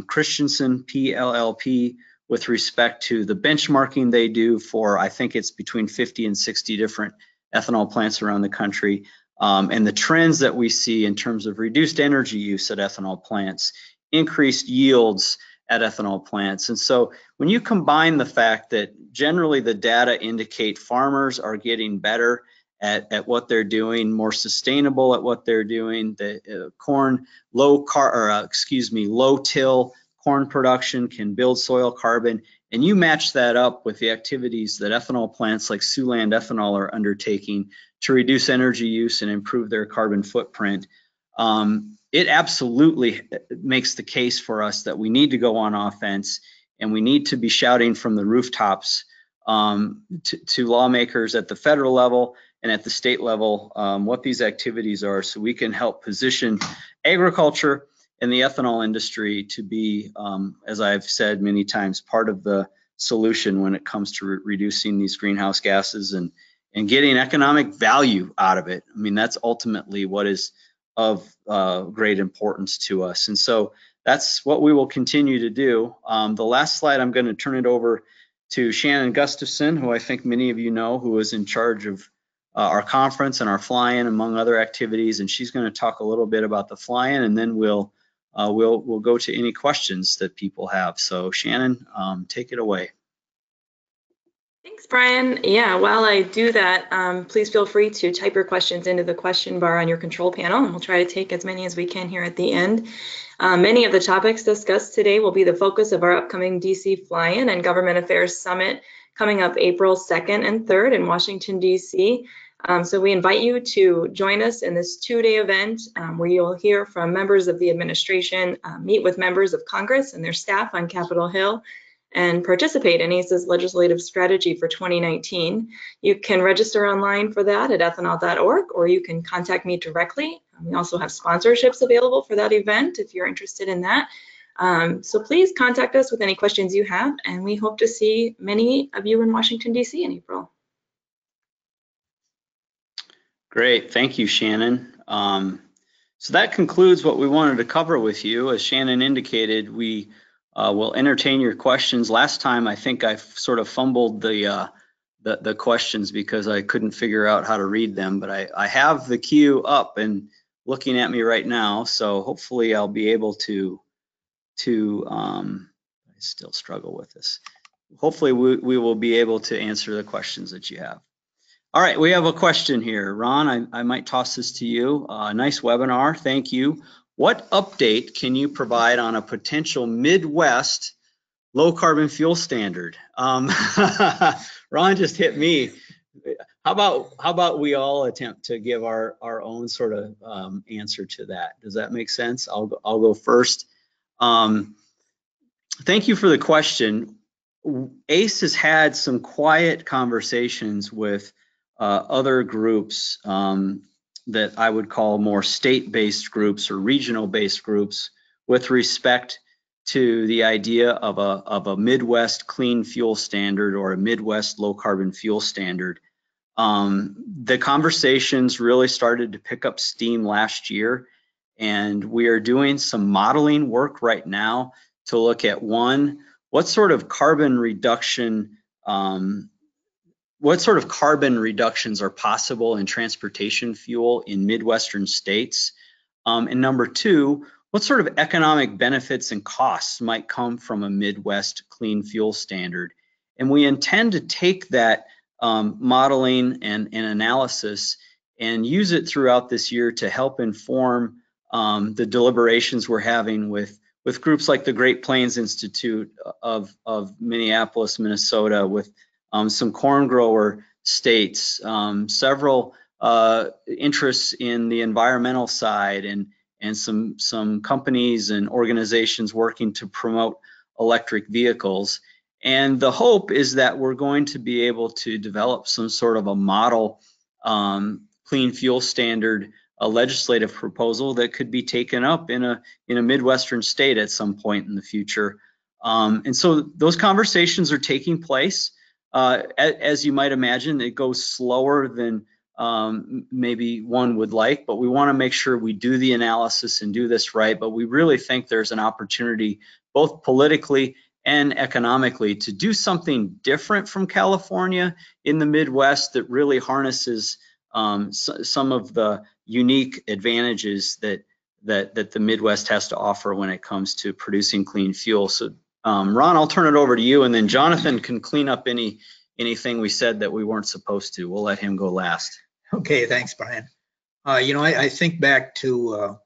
Christensen PLLP with respect to the benchmarking they do for, I think it's between 50 and 60 different ethanol plants around the country, and the trends that we see in terms of reduced energy use at ethanol plants, increased yields at ethanol plants. And so when you combine the fact that generally the data indicate farmers are getting better at what they're doing, more sustainable at what they're doing, the low till corn production can build soil carbon, and you match that up with the activities that ethanol plants like Siouxland Ethanol are undertaking to reduce energy use and improve their carbon footprint, it absolutely makes the case for us that we need to go on offense, and we need to be shouting from the rooftops to lawmakers at the federal level and at the state level what these activities are, so we can help position agriculture and the ethanol industry to be, as I've said many times, part of the solution when it comes to reducing these greenhouse gases and getting economic value out of it. I mean, that's ultimately what is of great importance to us. And so that's what we will continue to do. The last slide, I'm going to turn it over to Shannon Gustafson, who I think many of you know, who is in charge of our conference and our fly-in, among other activities. And she's going to talk a little bit about the fly-in, and then we'll go to any questions that people have. So Shannon, take it away. Thanks, Brian. Yeah, while I do that, please feel free to type your questions into the question bar on your control panel, and we'll try to take as many as we can here at the end. Many of the topics discussed today will be the focus of our upcoming DC Fly-In and Government Affairs Summit coming up April 2nd and 3rd in Washington, DC. So we invite you to join us in this two-day event where you'll hear from members of the administration, meet with members of Congress and their staff on Capitol Hill, and participate in ACE's legislative strategy for 2019. You can register online for that at ethanol.org, or you can contact me directly. We also have sponsorships available for that event if you're interested in that. So please contact us with any questions you have, and we hope to see many of you in Washington, D.C. in April. Great, thank you, Shannon. So that concludes what we wanted to cover with you. As Shannon indicated, we will entertain your questions. Last time, I think I sort of fumbled the questions because I couldn't figure out how to read them, but I have the queue up and looking at me right now, so hopefully I'll be able to I still struggle with this. Hopefully we will be able to answer the questions that you have. All right, we have a question here. Ron, I might toss this to you. Nice webinar, thank you. What update can you provide on a potential Midwest low carbon fuel standard? Ron just hit me. How about we all attempt to give our own sort of answer to that? Does that make sense? I'll go first. Thank you for the question. ACE has had some quiet conversations with other groups that I would call more state-based groups or regional-based groups with respect to the idea of a Midwest clean fuel standard or a Midwest low carbon fuel standard. The conversations really started to pick up steam last year, and we are doing some modeling work right now to look at what sort of carbon reductions are possible in transportation fuel in Midwestern states? And number two, what sort of economic benefits and costs might come from a Midwest clean fuel standard? And we intend to take that modeling and analysis and use it throughout this year to help inform the deliberations we're having with groups like the Great Plains Institute of Minneapolis, Minnesota, with some corn grower states, several interests in the environmental side, and some companies and organizations working to promote electric vehicles. And the hope is that we're going to be able to develop some sort of a model clean fuel standard, a legislative proposal that could be taken up in a Midwestern state at some point in the future. And so those conversations are taking place. As you might imagine, it goes slower than maybe one would like, but we want to make sure we do the analysis and do this right. But we really think there's an opportunity, both politically and economically, to do something different from California in the Midwest that really harnesses some of the unique advantages that the Midwest has to offer when it comes to producing clean fuel. So Ron, I'll turn it over to you, and then Jonathan can clean up anything we said that we weren't supposed to. We'll let him go last. Okay, thanks, Brian. I think back to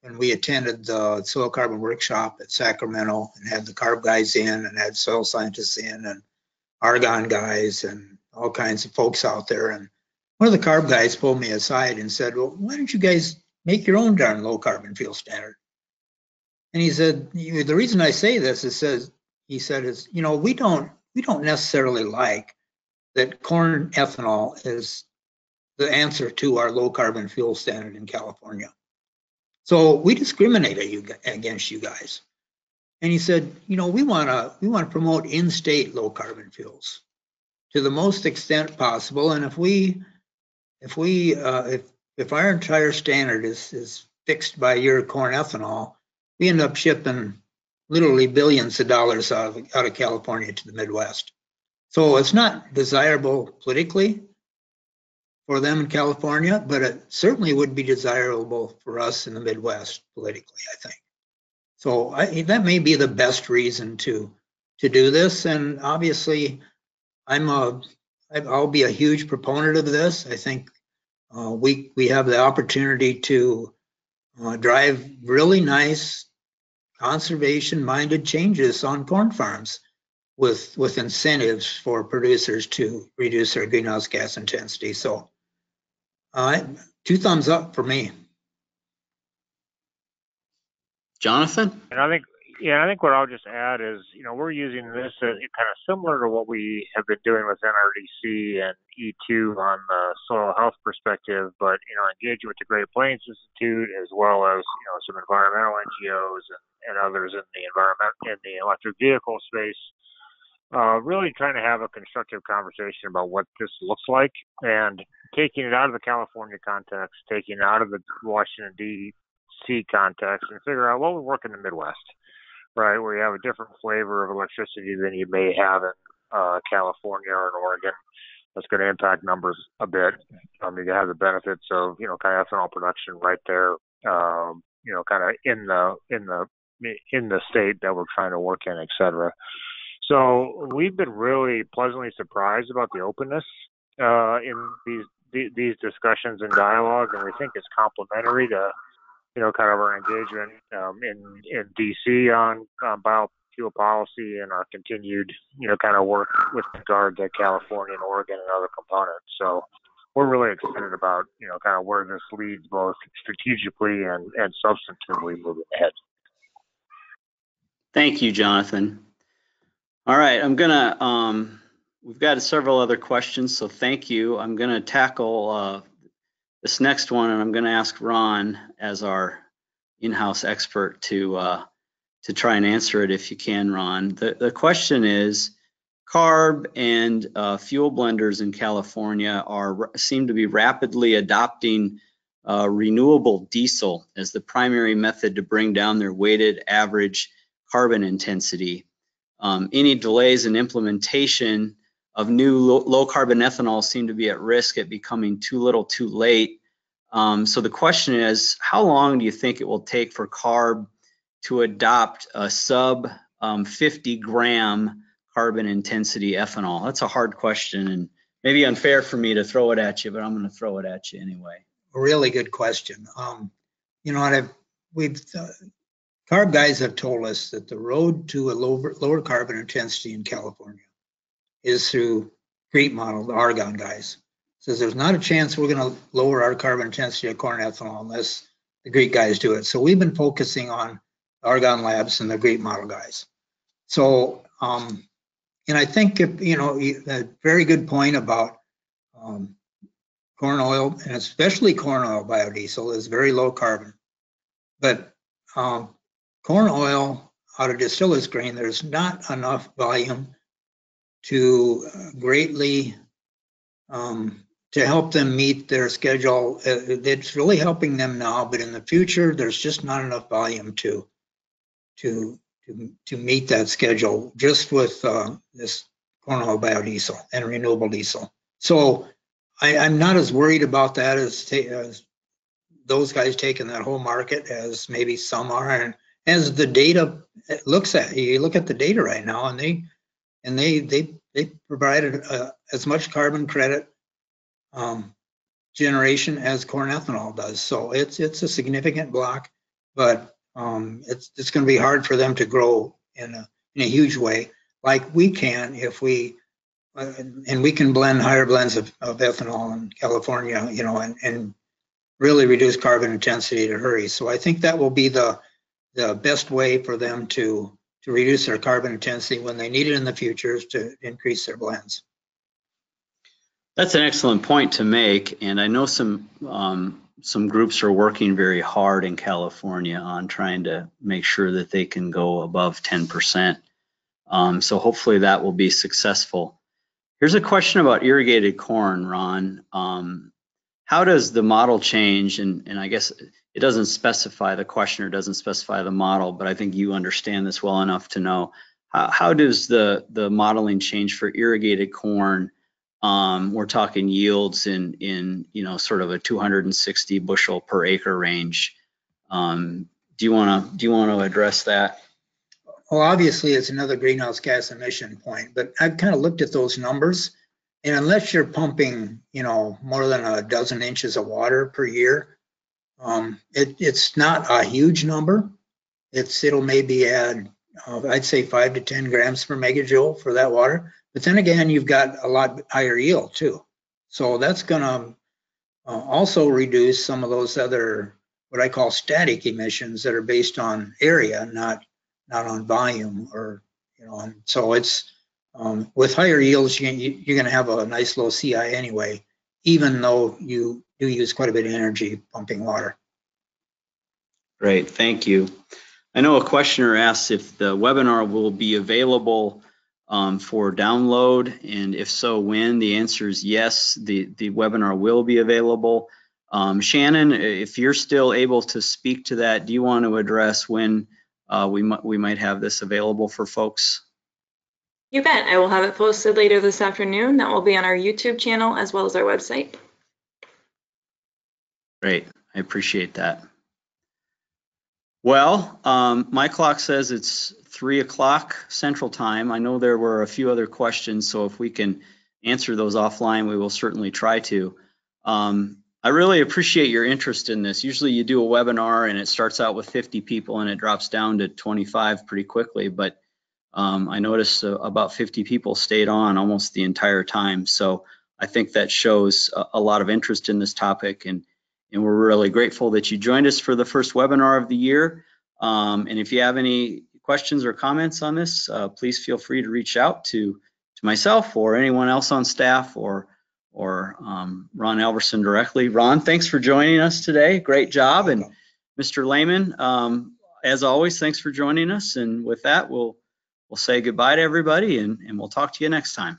when we attended the soil carbon workshop at Sacramento and had the carb guys in and had soil scientists in and argon guys and all kinds of folks out there. And one of the carb guys pulled me aside and said, well, why don't you guys make your own darn low carbon fuel standard? And he said, the reason I say this is, we don't necessarily like that corn ethanol is the answer to our low carbon fuel standard in California. So we discriminate against you guys. And he said, we want to promote in-state low carbon fuels to the most extent possible. And if our entire standard is fixed by your corn ethanol, we end up shipping literally billions of dollars out of California to the Midwest. So it's not desirable politically for them in California, but it certainly would be desirable for us in the Midwest politically, I think. So that may be the best reason to do this. And obviously, I'll be a huge proponent of this. I think we have the opportunity to drive really nice conservation-minded changes on corn farms with incentives for producers to reduce their greenhouse gas intensity. So 2 thumbs up for me. Jonathan? And I think what I'll just add is, we're using this as kind of similar to what we have been doing with NRDC and E2 on the soil health perspective, but, engaging with the Great Plains Institute as well as, some environmental NGOs and others in the electric vehicle space, really trying to have a constructive conversation about what this looks like and taking it out of the California context, taking it out of the Washington, D.C. context, and figure out what would work in the Midwest, right, where you have a different flavor of electricity than you may have in California or in Oregon. That's going to impact numbers a bit. You have the benefits of, kind of ethanol production right there, kind of in the state that we're trying to work in, et cetera. So we've been really pleasantly surprised about the openness in these discussions and dialogue, and we think it's complementary to, kind of our engagement in D.C. on biofuel policy and our continued, kind of work with regard to California and Oregon and other components. So we're really excited about, kind of where this leads both strategically and substantively moving ahead. Thank you, Jonathan. All right, we've got several other questions, so thank you. I'm gonna tackle this next one, and I'm gonna ask Ron as our in-house expert to try and answer it if you can, Ron. The question is, CARB and fuel blenders in California seem to be rapidly adopting renewable diesel as the primary method to bring down their weighted average carbon intensity. Any delays in implementation of new low carbon ethanol seem to be at risk at becoming too little too late. So the question is, how long do you think it will take for CARB to adopt a sub 50 gram carbon intensity ethanol? That's a hard question and maybe unfair for me to throw it at you, but I'm going to throw it at you anyway. A really good question. CARB guys have told us that the road to a lower carbon intensity in California is through GREET model, the Argonne guys. Says there's not a chance we're going to lower our carbon intensity of corn ethanol unless the GREET guys do it. So we've been focusing on Argonne Labs and the GREET model guys. So, and I think a very good point about corn oil, and especially corn oil biodiesel, is very low carbon. But corn oil out of distillers grain, there's not enough volume to greatly to help them meet their schedule. It's really helping them now, but in the future, there's just not enough volume to meet that schedule just with this corn oil biodiesel and renewable diesel. So I'm not as worried about that as those guys taking that whole market as maybe some are. And as the data looks at, you look at the data right now, and they provided as much carbon credit generation as corn ethanol does. So it's a significant block, but it's going to be hard for them to grow in a huge way, like we can if we and we can blend higher blends of ethanol in California, and really reduce carbon intensity to hurry. So I think that will be the best way for them to reduce their carbon intensity when they need it in the future, is to increase their blends. That's an excellent point to make, and I know some groups are working very hard in California on trying to make sure that they can go above 10%. So hopefully that will be successful. Here's a question about irrigated corn, Ron. How does the model change? And I guess it doesn't specify, the questioner doesn't specify the model, but I think you understand this well enough to know how does the modeling change for irrigated corn? We're talking yields in sort of a 260 bushel per acre range. Do you want to address that? Well, obviously, it's another greenhouse gas emission point, but I've kind of looked at those numbers, and unless you're pumping, more than a dozen inches of water per year, it's not a huge number. It'll maybe add, I'd say 5 to 10 grams per megajoule for that water. But then again, you've got a lot higher yield too. So that's going to also reduce some of those other, what I call static emissions that are based on area, not on volume, or, and so it's, with higher yields, you're going to have a nice low CI anyway, even though you do use quite a bit of energy pumping water. Great, thank you. I know a questioner asked if the webinar will be available for download, and if so, when? The answer is yes, the webinar will be available. Shannon, if you're still able to speak to that, do you want to address when we might have this available for folks? You bet. I will have it posted later this afternoon. That will be on our YouTube channel as well as our website. Great, I appreciate that. Well, my clock says it's 3 o'clock Central Time. I know there were a few other questions, so if we can answer those offline, we will certainly try to. I really appreciate your interest in this. Usually you do a webinar and it starts out with 50 people and it drops down to 25 pretty quickly, but I noticed about 50 people stayed on almost the entire time. So I think that shows a lot of interest in this topic, and we're really grateful that you joined us for the first webinar of the year. And if you have any questions or comments on this, please feel free to reach out to myself or anyone else on staff, or Ron Alverson directly. Ron, thanks for joining us today. Great job. And Mr. Lehman, as always, thanks for joining us. And with that, we'll say goodbye to everybody, and we'll talk to you next time.